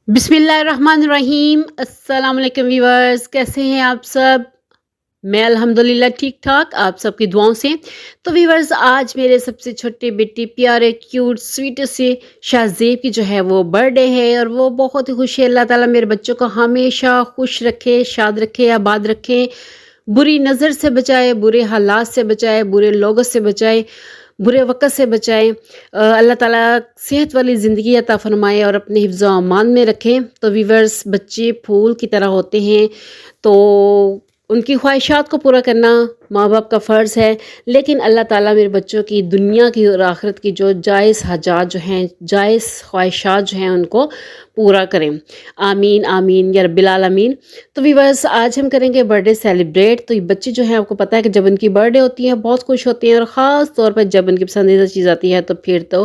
बिस्मिल्लाहिर्रहमानिर्रहीम। अस्सलाम वालेकुम व्यूअर्स, कैसे हैं आप सब? मैं अल्हम्दुलिल्लाह ठीक ठाक, आप सबकी दुआओं से। तो व्यूअर्स, आज मेरे सबसे छोटे बेटे प्यारे क्यूट स्वीट से शाहज़ेब की जो है वो बर्थडे है और वो बहुत ही खुश है। अल्लाह ताला मेरे बच्चों को हमेशा खुश रखे, शाद रखे, आबाद रखे, बुरी नज़र से बचाए, बुरे हालात से बचाए, बुरे लोगों से बचाए, बुरे वक़्त से बचाए। अल्लाह ताला सेहत वाली ज़िंदगी अता फ़रमाए और अपने हिफ्ज़ व अमान में रखें। तो व्यूअर्स, बच्चे फूल की तरह होते हैं, तो उनकी ख्वाहिशात को पूरा करना माँ बाप का फ़र्ज़ है। लेकिन अल्लाह ताला मेरे बच्चों की दुनिया की और आखिरत की जो जायज़ हाजात जो हैं, जायज़ ख्वाहिशात जो हैं, उनको पूरा करें। आमीन आमीन या रब्बिल आलमीन। तो व्यूअर्स, आज हम करेंगे बर्थडे सेलिब्रेट। तो ये बच्चे जो हैं, आपको पता है कि जब उनकी बर्थडे होती है बहुत खुश होते हैं और ख़ास तौर पर जब उनकी पसंदीदा चीज़ आती है तो फिर तो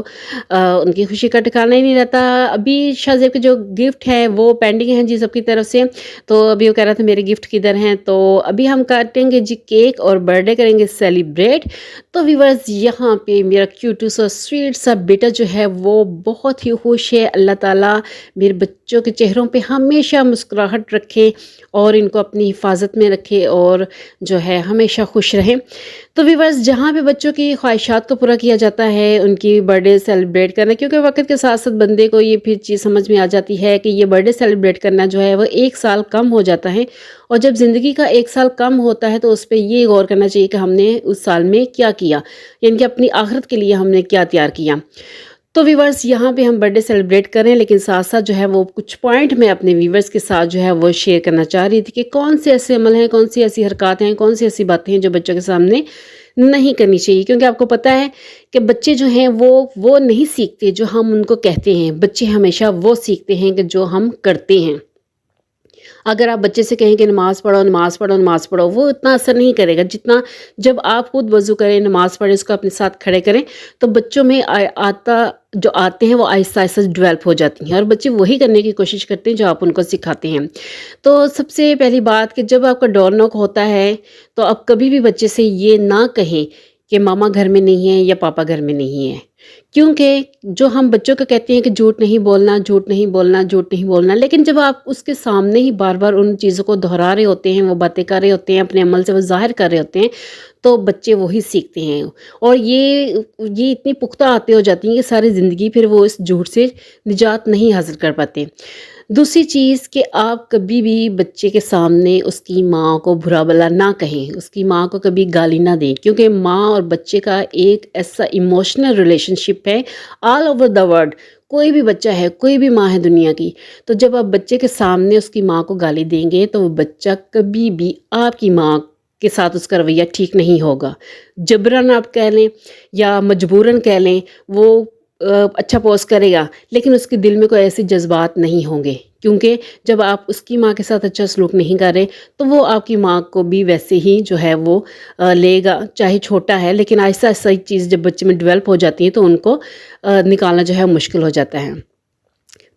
उनकी खुशी का ठिकाना ही नहीं रहता। अभी शाहज़ेब के जो गिफ्ट है वो पेंडिंग है जी सबकी तरफ से। तो अभी वो कह रहा था मेरे गिफ्ट किधर हैं। तो अभी हम काटेंगे जी केक और बर्थडे करेंगे सेलिब्रेट। तो व्यूअर्स, यहाँ पे मेरा क्यूट सा स्वीट सा बेटा जो है वो बहुत ही खुश है। अल्लाह ताला मेरे बच्चों के चेहरों पे हमेशा मुस्कुराहट रखे और इनको अपनी हिफाजत में रखे और जो है हमेशा खुश रहें। तो व्यूअर्स, जहाँ पे बच्चों की ख्वाहिशात को पूरा किया जाता है, उनकी बर्थडे सेलिब्रेट करना, क्योंकि वक्त के साथ साथ बंदे को ये फिर चीज़ समझ में आ जाती है कि ये बर्थडे सेलिब्रेट करना जो है वो एक साल कम हो जाता है। और जब ज़िंदगी का एक साल कम होता है तो उस पर ये गौर करना चाहिए कि हमने उस साल में क्या किया, यानी कि अपनी आखिरत के लिए हमने क्या तैयार किया। तो व्यूवर्स, यहाँ पे हम बर्थडे सेलिब्रेट करें, लेकिन साथ साथ जो है वो कुछ पॉइंट मैं अपने व्यूवर्स के साथ जो है वो शेयर करना चाह रही थी कि कौन से ऐसे अमल हैं, कौन सी ऐसी हरकत हैं, कौन सी ऐसी बातें हैं जो बच्चों के सामने नहीं करनी चाहिए। क्योंकि आपको पता है कि बच्चे जो हैं वो नहीं सीखते जो हम उनको कहते हैं, बच्चे हमेशा वो सीखते हैं कि जो हम करते हैं। अगर आप बच्चे से कहें कि नमाज़ पढ़ो नमाज़ पढ़ो नमाज़ पढ़ो, वो इतना असर नहीं करेगा जितना जब आप खुद वज़ू करें, नमाज़ पढ़ें, उसको अपने साथ खड़े करें। तो बच्चों में जो आते हैं वो आहिस्ता आहिस्ता डेवलप हो जाती हैं और बच्चे वही करने की कोशिश करते हैं जो आप उनको सिखाते हैं। तो सबसे पहली बात कि जब आपका डोर नॉक होता है तो आप कभी भी बच्चे से ये ना कहें कि मामा घर में नहीं है या पापा घर में नहीं है। क्योंकि जो हम बच्चों को कहते हैं कि झूठ नहीं बोलना, झूठ नहीं बोलना, झूठ नहीं बोलना, लेकिन जब आप उसके सामने ही बार बार उन चीज़ों को दोहरा रहे होते हैं, वो बातें कर रहे होते हैं, अपने अमल से वो ज़ाहिर कर रहे होते हैं, तो बच्चे वही सीखते हैं। और ये इतनी पुख्ता आते हो जाती हैं कि सारी ज़िंदगी फिर वो इस झूठ से निजात नहीं हासिल कर पाते। दूसरी चीज़ कि आप कभी भी बच्चे के सामने उसकी माँ को बुरा भला ना कहें, उसकी माँ को कभी गाली ना दें, क्योंकि माँ और बच्चे का एक ऐसा इमोशनल रिलेशनशिप है ऑल ओवर द वर्ल्ड। कोई भी बच्चा है, कोई भी माँ है दुनिया की, तो जब आप बच्चे के सामने उसकी माँ को गाली देंगे तो वो बच्चा कभी भी आपकी माँ के साथ उसका रवैया ठीक नहीं होगा। जबरन आप कह लें या मजबूरन कह लें, वो अच्छा पोस्ट करेगा, लेकिन उसके दिल में कोई ऐसे जज्बात नहीं होंगे। क्योंकि जब आप उसकी माँ के साथ अच्छा सलूक नहीं कर रहे तो वो आपकी माँ को भी वैसे ही जो है वो लेगा, चाहे छोटा है। लेकिन आहिस्ता आहिस्ता एक चीज़ जब बच्चे में डेवलप हो जाती है तो उनको निकालना जो है मुश्किल हो जाता है।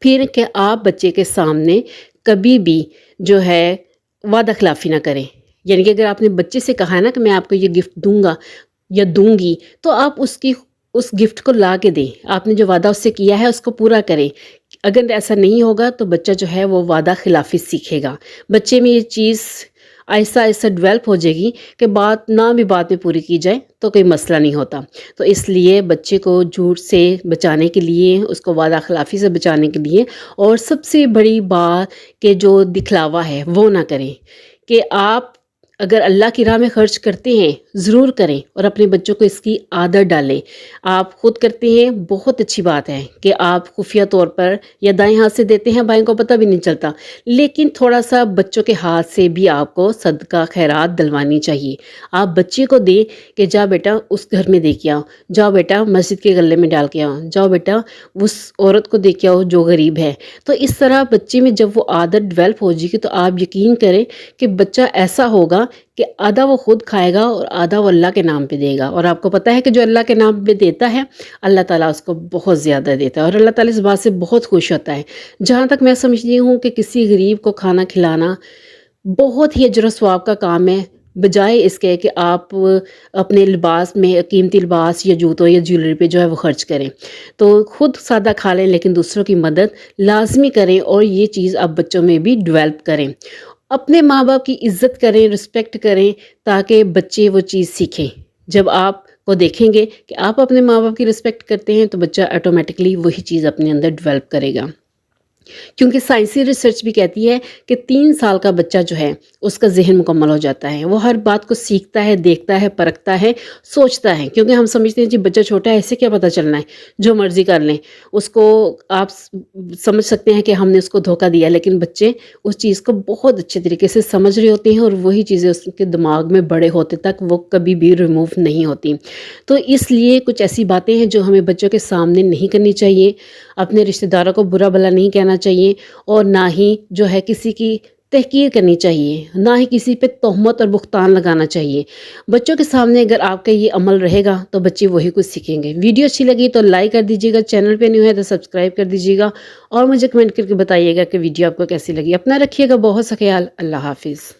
फिर कि आप बच्चे के सामने कभी भी जो है वादा खिलाफ़ी ना करें। यानी कि अगर आपने बच्चे से कहा है ना कि मैं आपको ये गिफ्ट दूंगा या दूंगी, तो आप उस गिफ्ट को ला के दें। आपने जो वादा उससे किया है उसको पूरा करें। अगर ऐसा नहीं होगा तो बच्चा जो है वो वादा खिलाफ़ी सीखेगा। बच्चे में ये चीज़ आहिस्ता आहिस्ता डेवलप हो जाएगी कि बात ना भी बाद में पूरी की जाए तो कोई मसला नहीं होता। तो इसलिए बच्चे को झूठ से बचाने के लिए, उसको वादा खिलाफ़ी से बचाने के लिए, और सबसे बड़ी बात कि जो दिखलावा है वो ना करें। कि आप अगर अल्लाह की राह में ख़र्च करते हैं ज़रूर करें और अपने बच्चों को इसकी आदत डालें। आप खुद करते हैं, बहुत अच्छी बात है कि आप खुफिया तौर पर या दाएं हाथ से देते हैं, बाएं को पता भी नहीं चलता, लेकिन थोड़ा सा बच्चों के हाथ से भी आपको सदका खैरात दिलवानी चाहिए। आप बच्चे को दे कि जा बेटा उस घर में दे के आओ, जाओ बेटा मस्जिद के गले में डाल के आओ, जाओ बेटा उस औरत को दे के आओ जो गरीब है। तो इस तरह बच्चे में जब वो आदत डेवलप हो जाएगी तो आप यकीन करें कि बच्चा ऐसा होगा कि आधा वो खुद खाएगा और आधा वो अल्लाह के नाम पे देगा। और आपको पता है कि जो अल्लाह के नाम पे देता है अल्लाह ताला उसको बहुत ज़्यादा देता है और अल्लाह ताला इस बात से बहुत खुश होता है। जहाँ तक मैं समझती हूँ कि किसी गरीब को खाना खिलाना बहुत ही अजर सवाब का काम है, بجائے اس کے کہ آپ اپنے لباس میں قیمتی لباس یا جوتوں یا جیولری پہ جو ہے وہ خرچ کریں۔ تو خود سادہ کھا لیں لیکن دوسروں کی مدد لازمی کریں، اور یہ چیز آپ بچوں میں بھی ڈیولپ کریں۔ اپنے ماں باپ کی عزت کریں، رسپیکٹ کریں، تاکہ بچے وہ چیز سیکھیں۔ جب آپ کو دیکھیں گے کہ آپ اپنے ماں باپ کی رسپیکٹ کرتے ہیں تو بچہ آٹومیٹکلی وہی چیز اپنے اندر ڈیولپ کرے گا، کیونکہ سائنسی ریسرچ بھی کہتی ہے کہ 3 سال کا بچہ جو ہے اس کا ذہن مکمل ہو جاتا ہے، وہ ہر بات کو سیکھتا ہے، دیکھتا ہے، پرکھتا ہے، سوچتا ہے۔ کیونکہ ہم سمجھتے ہیں جی بچہ چھوٹا ہے، اسے کیا پتہ چلنا ہے، جو مرضی کر لیں، اس کو آپ سمجھ سکتے ہیں کہ ہم نے اس کو دھوکہ دیا، لیکن بچے اس چیز کو بہت اچھے طریقے سے سمجھ رہے ہوتے ہیں، اور وہی چیزیں اس کے دماغ میں بڑے ہوتے تک وہ کبھی بھی ریموو نہیں ہوتی۔ تو اس لیے کچھ ایسی باتیں ہیں جو ہمیں بچوں کے سامنے نہیں کرنی چاہیے، اپنے رشتہ داروں کو برا بھلا نہیں کہنا چاہیے، اور نہ ہی جو ہے کسی کی تحقیر کرنی چاہیے، نہ ہی کسی پہ تہمت اور بہتان لگانا چاہیے۔ بچوں کے سامنے اگر آپ کا یہ عمل رہے گا تو بچے وہی کچھ سیکھیں گے۔ ویڈیو اچھی لگی تو لائک کر دیجیے گا، چینل پہ نیو ہے تو سبسکرائب کر دیجیے گا، اور مجھے کمنٹ کر کے بتائیے گا کہ ویڈیو آپ کو کیسی لگی۔ اپنا رکھیے گا بہت سا خیال۔ اللہ حافظ۔